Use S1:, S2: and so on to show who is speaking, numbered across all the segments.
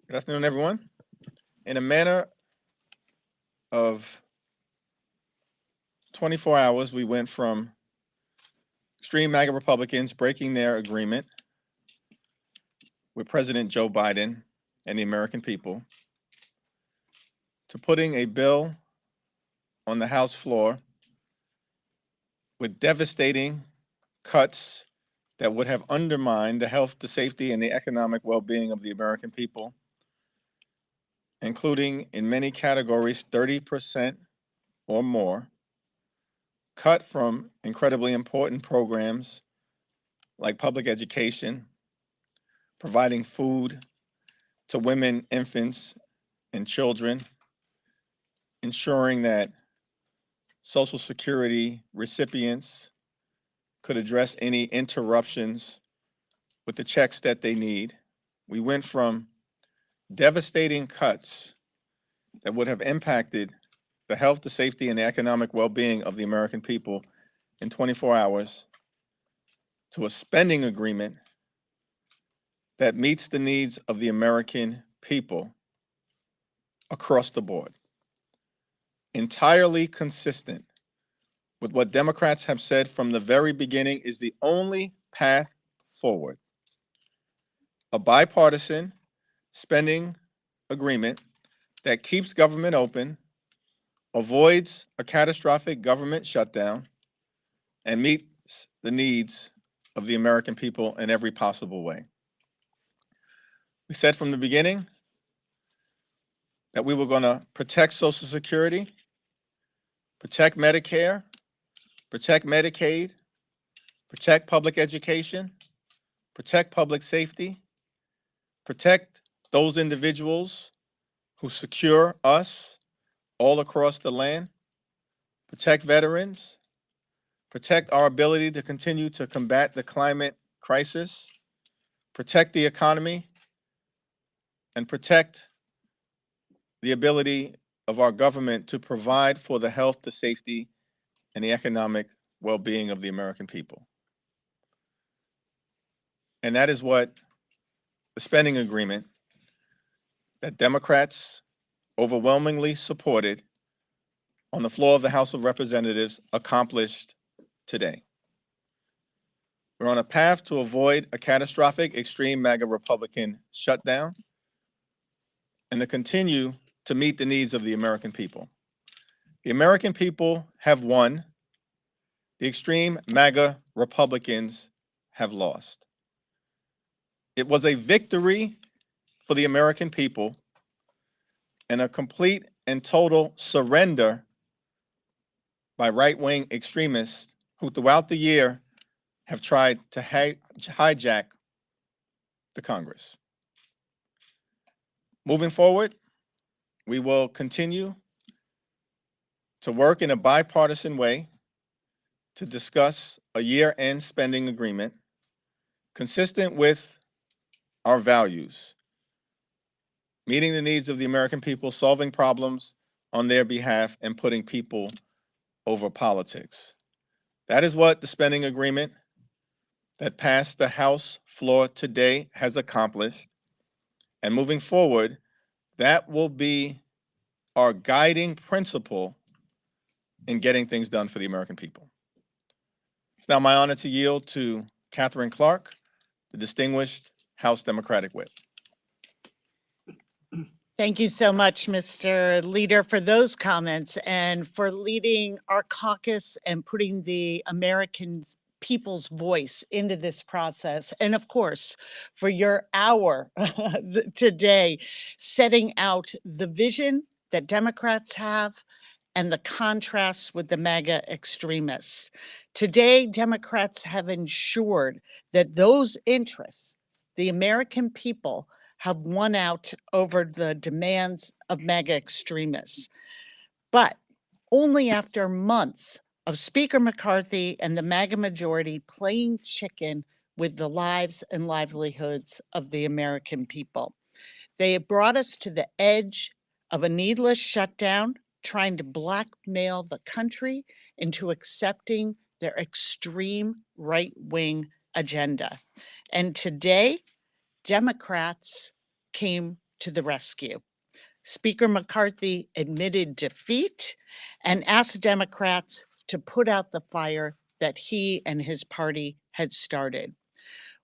S1: Good afternoon, everyone. In a manner of 24 hours, we went from extreme MAGA Republicans breaking their agreement with President Joe Biden and the American people to putting a bill on the House floor with devastating cuts that would have undermined the health, the safety, and the economic well-being of the American people, including in many categories 30% or more, cut from incredibly important programs like public education, providing food to women, infants, and children, ensuring that Social Security recipients could address any interruptions with the checks that they need. We went from devastating cuts that would have impacted the health, the safety, and the economic well-being of the American people in 24 hours to a spending agreement that meets the needs of the American people across the board, entirely consistent with what Democrats have said from the very beginning is the only path forward. A bipartisan spending agreement that keeps government open, avoids a catastrophic government shutdown, and meets the needs of the American people in every possible way. We said from the beginning that we were going to protect Social Security, protect Medicare, protect Medicaid, protect public education, protect public safety, protect those individuals who secure us all across the land, protect veterans, protect our ability to continue to combat the climate crisis, protect the economy, and protect the ability of our government to provide for the health, the safety, and the economic well-being of the American people. And that is what the spending agreement that Democrats overwhelmingly supported on the floor of the House of Representatives accomplished today. We're on a path to avoid a catastrophic extreme MAGA Republican shutdown and to continue to meet the needs of the American people. The American people have won. The extreme MAGA Republicans have lost. It was a victory for the American people and a complete and total surrender by right-wing extremists who throughout the year have tried to hijack the Congress. Moving forward, we will continue to work in a bipartisan way to discuss a year-end spending agreement consistent with our values, meeting the needs of the American people, solving problems on their behalf, and putting people over politics. That is what the spending agreement that passed the House floor today has accomplished. And moving forward, that will be our guiding principle in getting things done for the American people. It's now my honor to yield to Catherine Clark, the distinguished House Democratic Whip.
S2: Thank you so much, Mr. Leader, for those comments and for leading our caucus and putting the American people's voice into this process. And of course, for your hour today, setting out the vision that Democrats have and the contrasts with the MAGA extremists. Today, Democrats have ensured that those interests, the American people, have won out over the demands of MAGA extremists. But only after months of Speaker McCarthy and the MAGA majority playing chicken with the lives and livelihoods of the American people. They have brought us to the edge of a needless shutdown, trying to blackmail the country into accepting their extreme right-wing agenda. And today, Democrats came to the rescue. Speaker McCarthy admitted defeat and asked Democrats to put out the fire that he and his party had started.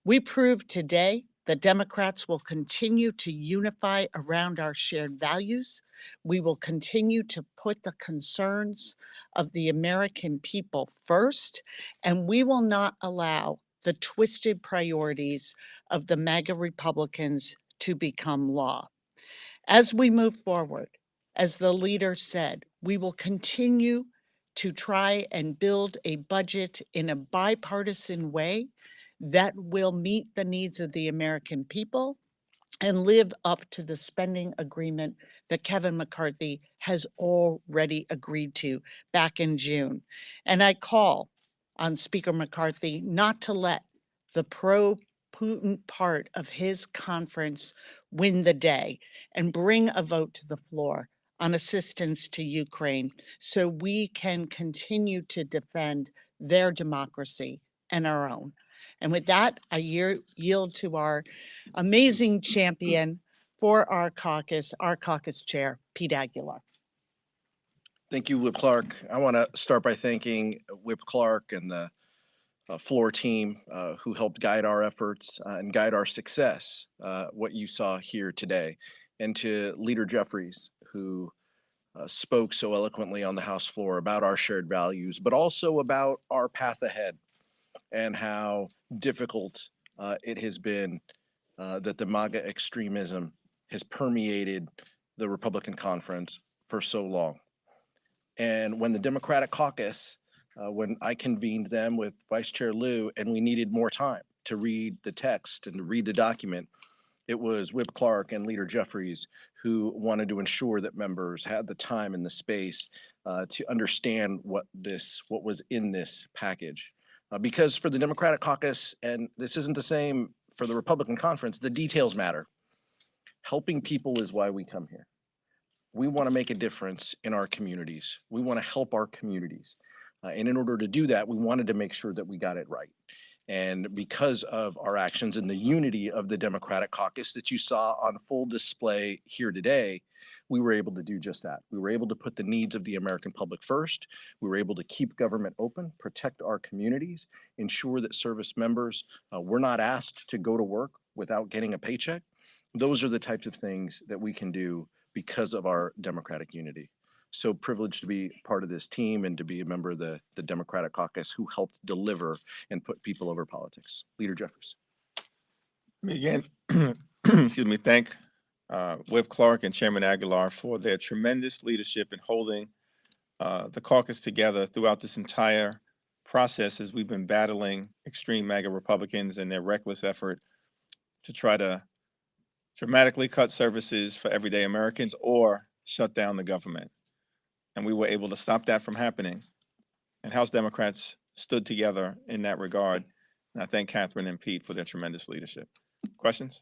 S2: We proved today that Democrats will continue to unify around our shared values. We will continue to put the concerns of the American people first, and we will not allow the twisted priorities of the MAGA Republicans to become law. As we move forward, as the leader said, we will continue to try and build a budget in a bipartisan way that will meet the needs of the American people and live up to the spending agreement that Kevin McCarthy has already agreed to back in June. And I call on Speaker McCarthy not to let the pro-Putin part of his conference win the day and bring a vote to the floor on assistance to Ukraine so we can continue to defend their democracy and our own. And with that, I yield to our amazing champion for our caucus chair, Pete Aguilar.
S3: Thank you, Whip Clark. I want to start by thanking Whip Clark and the floor team who helped guide our efforts and guide our success, what you saw here today. And to Leader Jeffries, who spoke so eloquently on the House floor about our shared values, but also about our path ahead and how difficult it has been that the MAGA extremism has permeated the Republican conference for so long. And when the Democratic caucus, when I convened them with Vice Chair Liu, and we needed more time to read the text and to read the document, it was Whip Clark and Leader Jeffries who wanted to ensure that members had the time and the space to understand what was in this package. Because for the Democratic caucus, and this isn't the same for the Republican conference, the details matter. Helping people is why we come here. We want to make a difference in our communities. We want to help our communities. And in order to do that, we wanted to make sure that we got it right. And because of our actions and the unity of the Democratic caucus that you saw on full display here today, we were able to do just that. We were able to put the needs of the American public first. We were able to keep government open, protect our communities, ensure that service members were not asked to go to work without getting a paycheck. Those are the types of things that we can do because of our Democratic unity. So privileged to be part of this team and to be a member of the Democratic caucus who helped deliver and put people over politics. Leader Jeffries.
S1: Let me again, excuse me, thank Whip Clark and Chairman Aguilar for their tremendous leadership in holding the caucus together throughout this entire process as we've been battling extreme MAGA Republicans and their reckless effort to try to dramatically cut services for everyday Americans or shut down the government. And we were able to stop that from happening. And House Democrats stood together in that regard. And I thank Catherine and Pete for their tremendous leadership. Questions?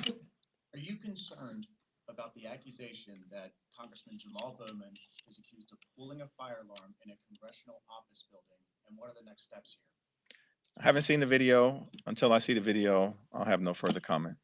S4: Are you concerned about the accusation that Congressman Jamal Bowman is accused of pulling a fire alarm in a congressional office building? And what are the next steps here?
S1: I haven't seen the video. Until I see the video, I'll have no further comment.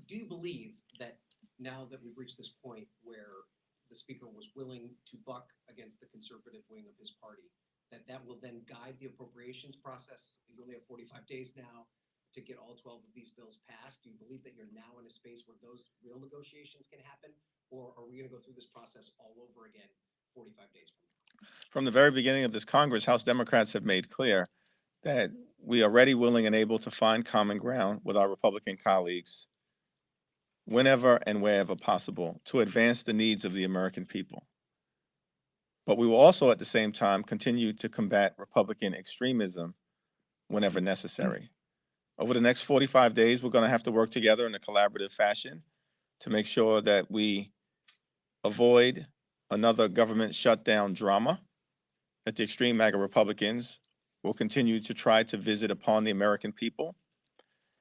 S5: Do you believe that now that we've reached this point where the speaker was willing to buck against the conservative wing of his party, that will then guide the appropriations process? You only have 45 days now to get all 12 of these bills passed. Do you believe that you're now in a space where those real negotiations can happen? Or are we going to go through this process all over again 45 days from now?
S1: From the very beginning of this Congress, House Democrats have made clear that we are ready, willing, and able to find common ground with our Republican colleagues whenever and wherever possible to advance the needs of the American people. But we will also at the same time continue to combat Republican extremism whenever necessary. Over the next 45 days, we're going to have to work together in a collaborative fashion to make sure that we avoid another government shutdown drama, that the extreme MAGA Republicans will continue to try to visit upon the American people,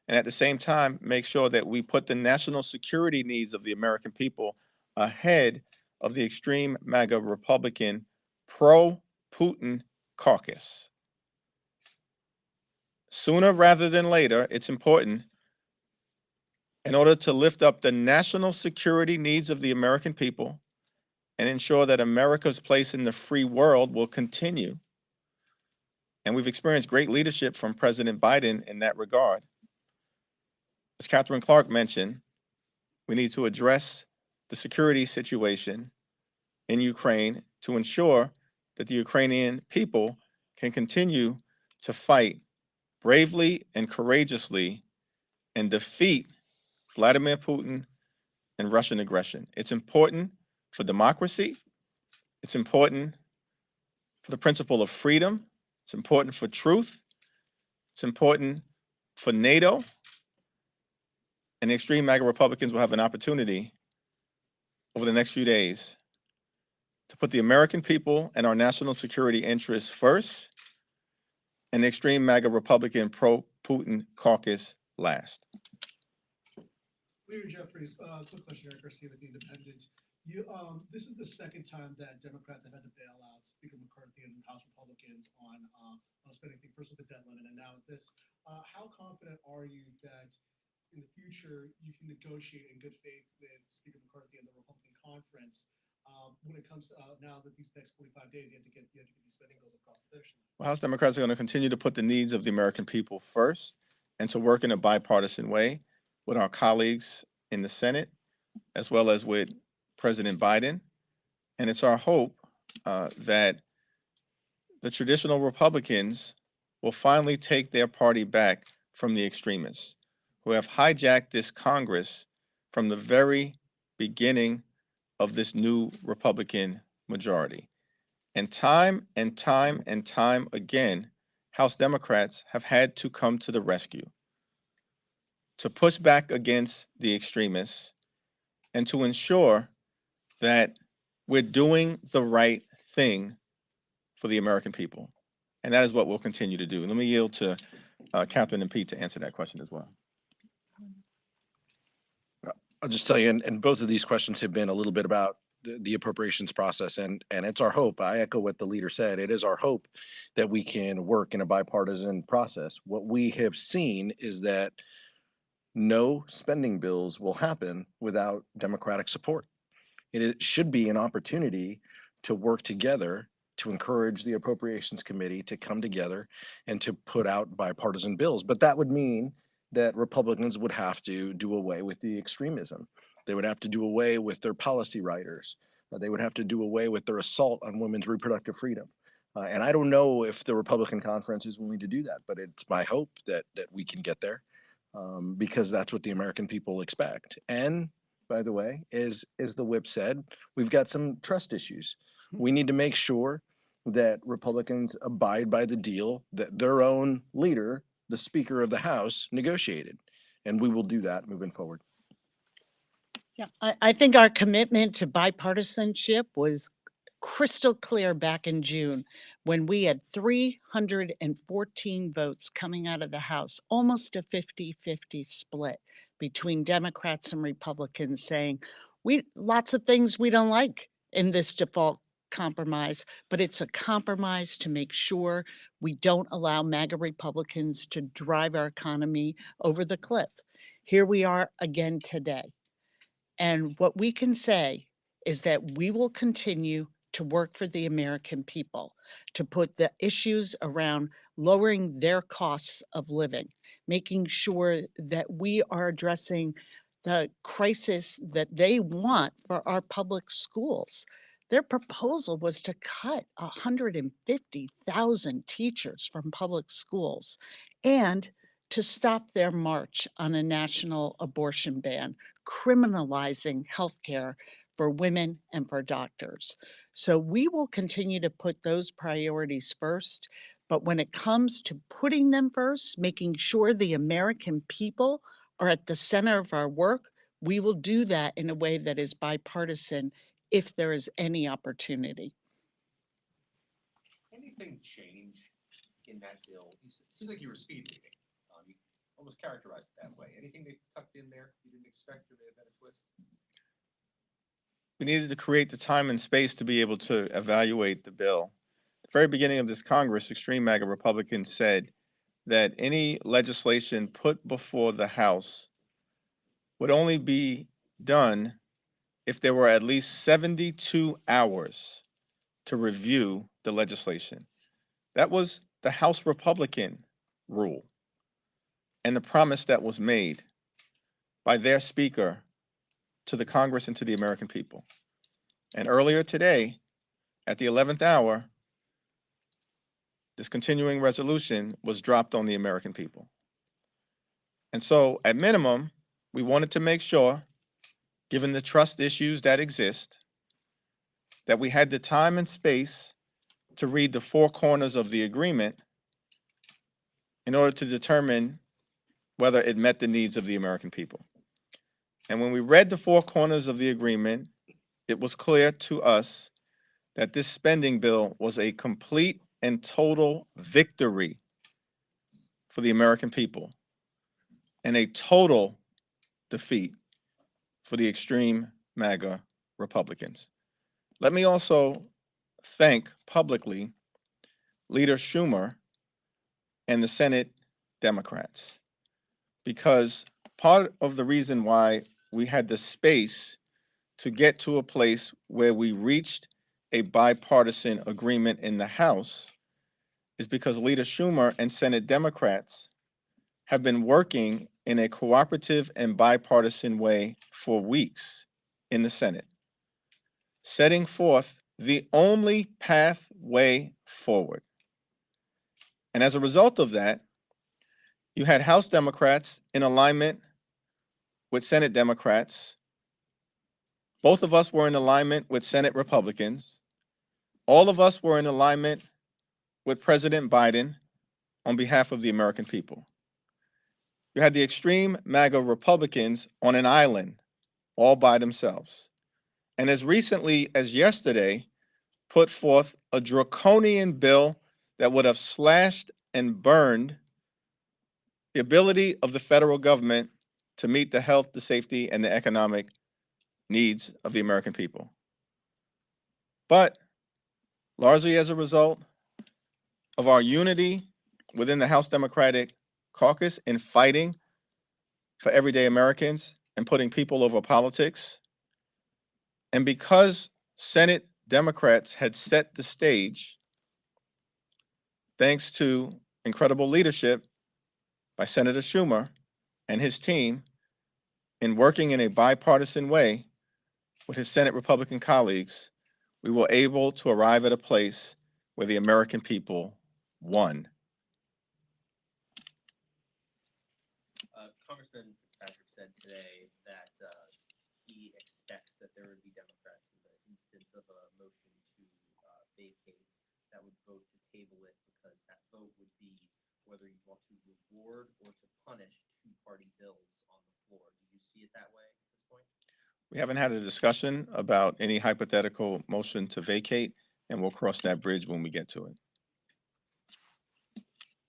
S1: and at the same time, make sure that we put the national security needs of the American people ahead of the extreme MAGA Republican pro-Putin caucus. Sooner rather than later, it's important in order to lift up the national security needs of the American people and ensure that America's place in the free world will continue. And we've experienced great leadership from President Biden in that regard. As Catherine Clark mentioned, we need to address the security situation in Ukraine to ensure that the Ukrainian people can continue to fight bravely and courageously and defeat Vladimir Putin and Russian aggression. It's important for democracy. It's important for the principle of freedom. It's important for truth. It's important for NATO. And the Extreme MAGA Republicans will have an opportunity over the next few days to put the American people and our national security interests first, and the Extreme MAGA Republican pro-Putin caucus last.
S6: Leader Jeffries, quick question, Eric Garcia with the Independent. This is the second time that Democrats have had to bail out Speaker McCarthy and House Republicans on a spending thing, first with the debt limit and now with this. How confident are you that in the future you can negotiate in good faith with Speaker McCarthy and the Republican conference when it comes to now that these next 45 days you have to get these spending bills across the finish line?
S1: Well, House Democrats are going to continue to put the needs of the American people first and to work in a bipartisan way with our colleagues in the Senate, as well as with President Biden. And it's our hope that the traditional Republicans will finally take their party back from the extremists who have hijacked this Congress from the very beginning of this new Republican majority. And time and time and time again, House Democrats have had to come to the rescue to push back against the extremists and to ensure that we're doing the right thing for the American people. And that is what we'll continue to do. Let me yield to Catherine and Pete to answer that question as well.
S3: I'll just tell you, and both of these questions have been a little bit about the appropriations process, and it's our hope. I echo what the leader said. It is our hope that we can work in a bipartisan process. What we have seen is that no spending bills will happen without Democratic support. It should be an opportunity to work together to encourage the Appropriations Committee to come together and to put out bipartisan bills. But that would mean that Republicans would have to do away with the extremism. They would have to do away with their policy writers. They would have to do away with their assault on women's reproductive freedom. And I don't know if the Republican conference is willing to do that, but it's my hope that we can get there because that's what the American people expect. And by the way, as the whip said, we've got some trust issues. We need to make sure that Republicans abide by the deal that their own leader, the Speaker of the House, negotiated. And we will do that moving forward.
S2: Yeah, I think our commitment to bipartisanship was crystal clear back in June when we had 314 votes coming out of the House, almost a 50-50 split between Democrats and Republicans saying, lots of things we don't like in this default compromise, but it's a compromise to make sure we don't allow MAGA Republicans to drive our economy over the cliff. Here we are again today. And what we can say is that we will continue to work for the American people, to put the issues around lowering their costs of living, making sure that we are addressing the crisis that they want for our public schools. Their proposal was to cut 150,000 teachers from public schools and to stop their march on a national abortion ban, criminalizing healthcare for women and for doctors. So we will continue to put those priorities first. But when it comes to putting them first, making sure the American people are at the center of our work, we will do that in a way that is bipartisan if there is any opportunity.
S7: Anything change in that bill? It seems like you were speed reading. You almost characterized it that way. Anything they tucked in there you didn't expect or may have been a twist?
S1: We needed to create the time and space to be able to evaluate the bill. At the very beginning of this Congress, Extreme MAGA Republicans said that any legislation put before the House would only be done if there were at least 72 hours to review the legislation. That was the House Republican rule and the promise that was made by their speaker to the Congress and to the American people. And earlier today, at the 11th hour, this continuing resolution was dropped on the American people. And so, at minimum, we wanted to make sure, given the trust issues that exist, that we had the time and space to read the four corners of the agreement in order to determine whether it met the needs of the American people. And when we read the four corners of the agreement, it was clear to us that this spending bill was a complete and total victory for the American people and a total defeat for the extreme MAGA Republicans. Let me also thank publicly Leader Schumer and the Senate Democrats, because part of the reason why we had the space to get to a place where we reached a bipartisan agreement in the House is because Leader Schumer and Senate Democrats have been working in a cooperative and bipartisan way for weeks in the Senate, setting forth the only pathway forward. And as a result of that, you had House Democrats in alignment with Senate Democrats. Both of us were in alignment with Senate Republicans. All of us were in alignment with President Biden on behalf of the American people. You had the extreme MAGA Republicans on an island all by themselves. And as recently as yesterday, put forth a draconian bill that would have slashed and burned the ability of the federal government to meet the health, the safety, and the economic needs of the American people. But largely as a result of our unity within the House Democratic Caucus in fighting for everyday Americans and putting people over politics, and because Senate Democrats had set the stage, thanks to incredible leadership by Senator Schumer and his team in working in a bipartisan way with his Senate Republican colleagues, we were able to arrive at a place where the American people won.
S8: Congressman Patrick said today that he expects that there would be Democrats in the instance of a motion to vacate that would vote to table it, because that vote would be whether you want to reward or to punish two-party bills on the floor. Do you see it that way at this point?
S1: We haven't had a discussion about any hypothetical motion to vacate, and we'll cross that bridge when we get to it.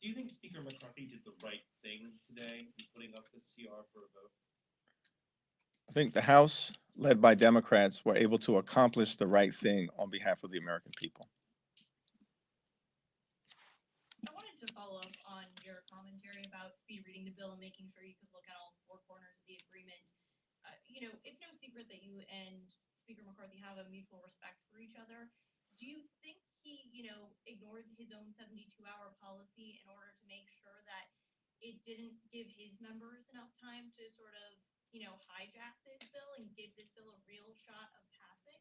S9: Do you think Speaker McCarthy did the right thing today in putting up the CR for a vote?
S1: I think the House, led by Democrats, were able to accomplish the right thing on behalf of the American people.
S10: I wanted to follow up on your commentary about speed reading the bill and making sure you could look at all four corners of the agreement. It's no secret that you and Speaker McCarthy have a mutual respect for each other. Do you think he, ignored his own 72-hour policy in order to make sure that it didn't give his members enough time to sort of, hijack this bill and give this bill a real shot of passing?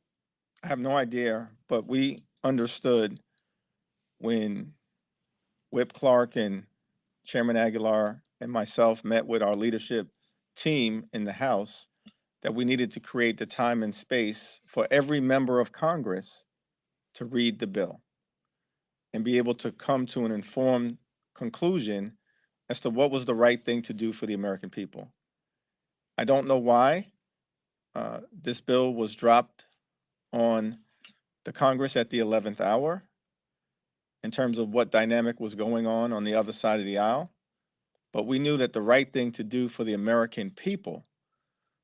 S1: I have no idea, but we understood when Whip Clark and Chairman Aguilar and myself met with our leadership team in the House that we needed to create the time and space for every member of Congress to read the bill and be able to come to an informed conclusion as to what was the right thing to do for the American people. I don't know why this bill was dropped on the Congress at the 11th hour in terms of what dynamic was going on the other side of the aisle, but we knew that the right thing to do for the American people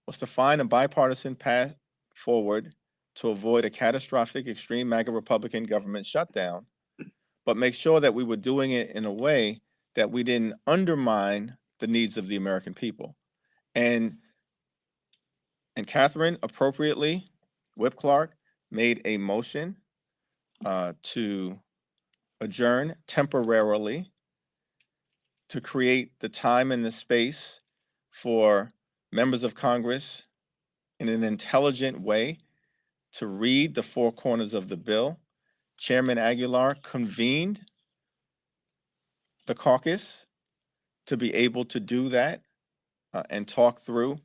S1: was to find a bipartisan path forward to avoid a catastrophic extreme MAGA Republican government shutdown, but make sure that we were doing it in a way that we didn't undermine the needs of the American people. And And Catherine appropriately, Whip Clark, made a motion to adjourn temporarily to create the time and the space for members of Congress in an intelligent way to read the four corners of the bill. Chairman Aguilar convened the caucus to be able to do that and talk through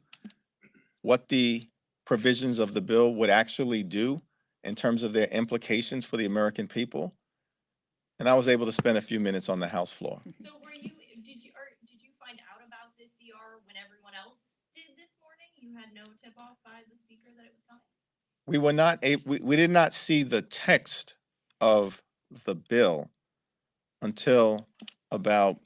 S1: what the provisions of the bill would actually do in terms of their implications for the American people. And I was able to spend a few minutes on the House floor.
S10: So did you find out about this CR when everyone else did this morning? You had no tip off by the speaker that it was coming?
S1: We were not we did not see the text of the bill until about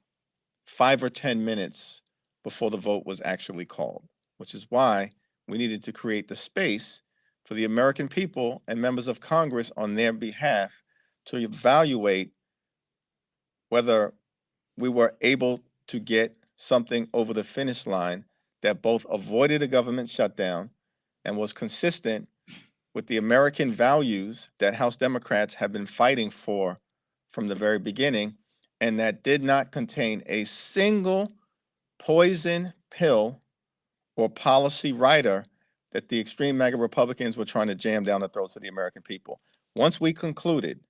S1: 5 or 10 minutes before the vote was actually called, which is why we needed to create the space for the American people and members of Congress on their behalf to evaluate whether we were able to get something over the finish line that both avoided a government shutdown and was consistent with the American values that House Democrats have been fighting for from the very beginning, and that did not contain a single poison pill or policy rider that the extreme MAGA Republicans were trying to jam down the throats of the American people. Once we concluded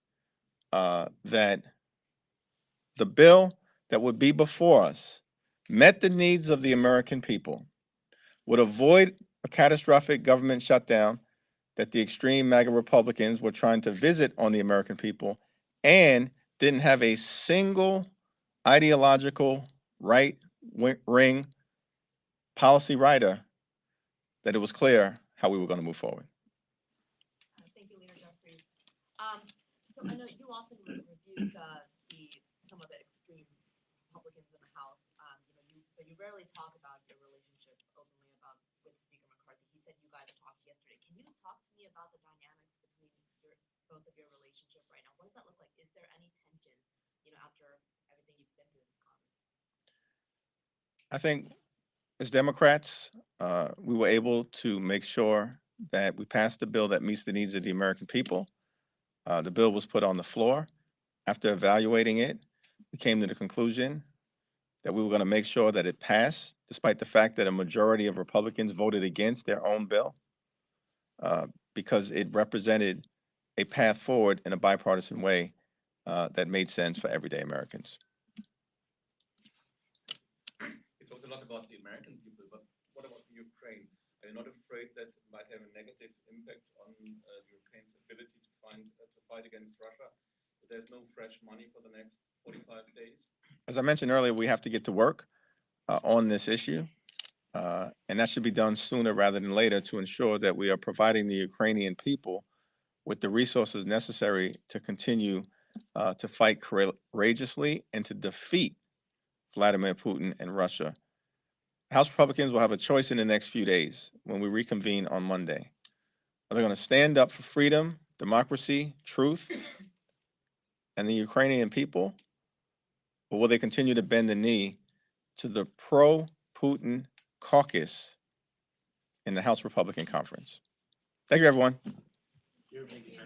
S1: that the bill that would be before us met the needs of the American people, would avoid a catastrophic government shutdown that the extreme MAGA Republicans were trying to visit on the American people, and didn't have a single ideological right-wing policy rider, that it was clear how we were going to move forward.
S11: Thank you, Leader Jeffries. So I know you often rebuke some of the extreme Republicans in the House. But you rarely talk about your relationship openly with Speaker McCarthy. He said you guys talked yesterday. Can you talk to me about the dynamics between both of your relationship right now? What does that look like? Is there any tension, after everything you've been through this Congress?
S1: I think as Democrats, we were able to make sure that we passed a bill that meets the needs of the American people. The bill was put on the floor. After evaluating it, we came to the conclusion that we were going to make sure that it passed, despite the fact that a majority of Republicans voted against their own bill, because it represented a path forward in a bipartisan way that made sense for everyday Americans.
S9: You talked a lot about the American people, but what about Ukraine? Are you not afraid that it might have a negative impact on Ukraine's ability to fight against Russia? If there's no fresh money for the next 45 days?
S1: As I mentioned earlier, we have to get to work on this issue, and that should be done sooner rather than later to ensure that we are providing the Ukrainian people with the resources necessary to continue to fight courageously and to defeat Vladimir Putin and Russia. House Republicans will have a choice in the next few days when we reconvene on Monday. Are they going to stand up for freedom, democracy, truth, and the Ukrainian people? Or will they continue to bend the knee to the pro-Putin caucus in the House Republican Conference? Thank you, everyone.
S4: Thank you, sir.